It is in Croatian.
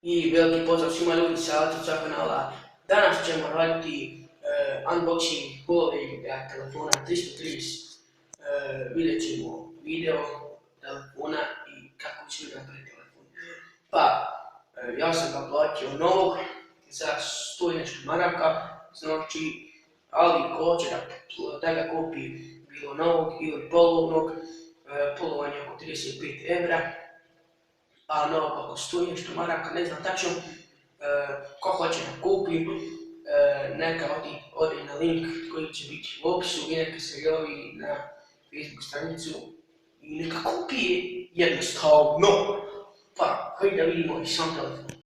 I veliki pozdrav svima ljudi sa Atica kanala. Danas ćemo raditi unboxing polovega telefona 330. Vidjet ćemo video telefona i kako izgleda taj telefon. Pa, ja sam ga platio novog za 100 i nešto maraka, znači, ali ko hoće da ga kupi bilo novog ili polovnog, polovan je oko 35 evra. A novog oko 100 i nešto maraka, ne znam tačno, ko hoće da kupi, neka ode na link koji će biti u opisu i neka se javi na Facebook stranicu i neka kupi jednostavno. Pa, hajde da vidimo i sam telefon.